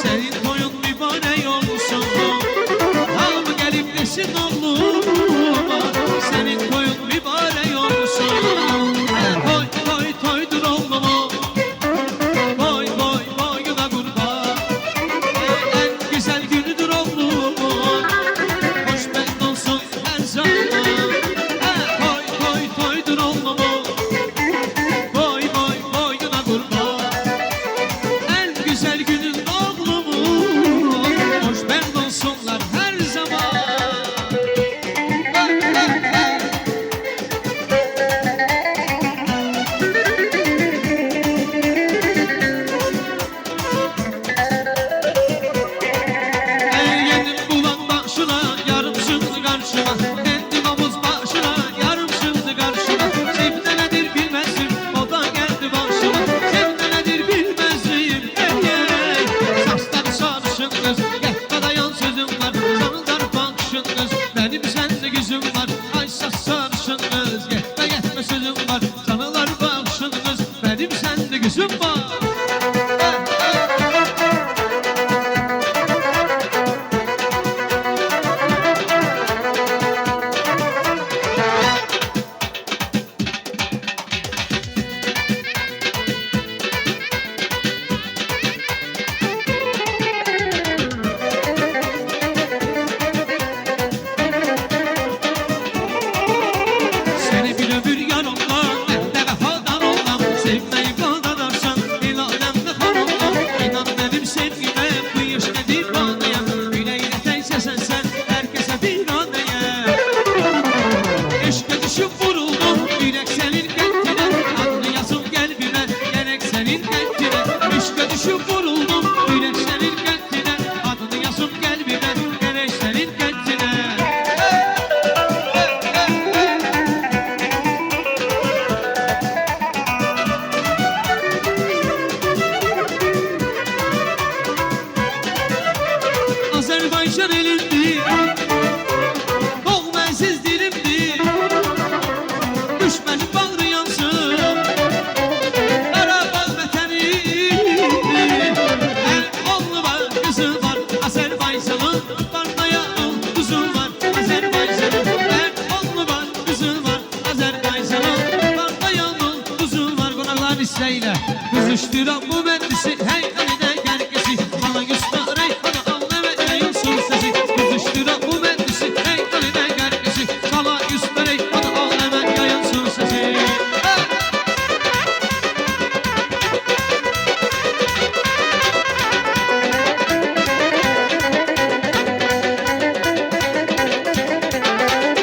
senin toyun mübarek olsun. Hamı gelip desin oğluma, senin toyun mübarek olsun. Toy toy toydur oğlumu, boy boy boyuna kurban. En güzel günüdür oğlumun, hoşbeht olsun her zaman. Toy toy toydur oğlumu, boy boy boyuna kurban. En güzel günün oğlumun, hoşbeht olsunlar her zaman. Yedim bulan başına, yarım çıktı karşıma. Kendim havuz başına, yarım çıktı karşıma. Sevde nedir bilmezdim, o da geldi başıma. Sevde nedir bilmezdim, saçları sarışın kız, yekte dayan sözüm var. Sanılar bakışın kız, benim sende güzüm var. Ay saç sarışın kız, yekte sözüm var. Sanılar bakışın kız, benim sende güzüm var. Seni bir ömür yanımda, ben de vefadan olmam. Sevmeyi kaldanarsan, el alemde kan olmam. İnan benim sevgime, bu iş nedir bana? Yüreğine teyze sen, herkese bir aneye. Eşke düşüp vuruldum, yürek senin kentine. Adını yazım kalbime, gerek senin kentine. Eşke düşüp vuruldum, yürek senin kentine. Adını yazım kalbime, gerek senin kentine. Azerbaycan elimdi, doğmensiz dilimdi. Düşmenin bağrı yansın, Karabağ vətəni. Her oğlu var, kızı var, Azerbaycan'ın parlayan kızı var. Azerbaycan'ın her oğlu var, kızı var, Azerbaycan'ın parlayan kızı var. Qonaqlar istəyilə qızışdıran bu məndisi, hey əlinə gərgisi. Bana göstərək, bana anlama yayılsın sesi. Kızıştıran bu məndisi, hey əlinə gərgisi. Bana göstərək, bana anlama yayılsın sesi.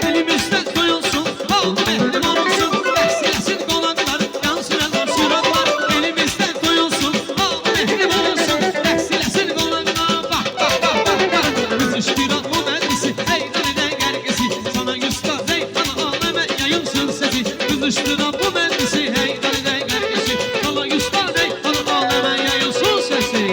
Elimizden duyulsun, halkı mehriban olsun. Esilesin konaklar, yansın eller sıraklar. Elimizden duyulsun, halkı mehriban olsun. Esilesin konaklar, bak bak bak bak bak. Kızıştıran bu məndisi, hey əlinə gərgisi. Sana göstərək, bana aleme yayılsın sesi. Kızıştıran bu məndisi, hey əlinə gərgisi. Sana göstərək, bana aleme yayılsın sesi.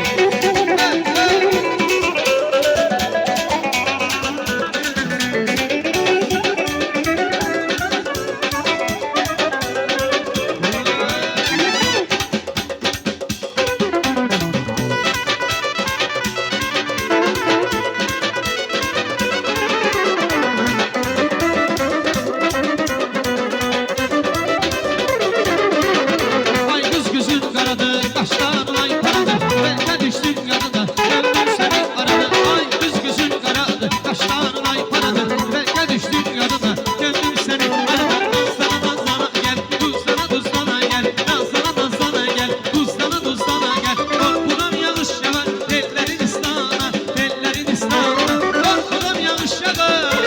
Ay kız gözün karadı, kaşların ay paradı. Ben de düştüm yanına, gönlüm seni aradı. Ay kız gözün karadı, kaşların ay paradı. Ben de düştüm yanına, gönlüm seni aradı. Nazlana nazlana gel, tuzlana tuzlana gel. Nazlana nazlana gel, tuzlana tuzlana gel. Korkudan yağış yağar, ellerin ıslana, ellerin ıslana. Korkudan yağış yağar,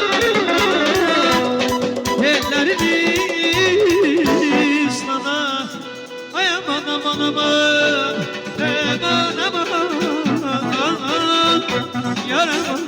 ellerin ıslana. Ay aman aman aman, aman aman, yaram.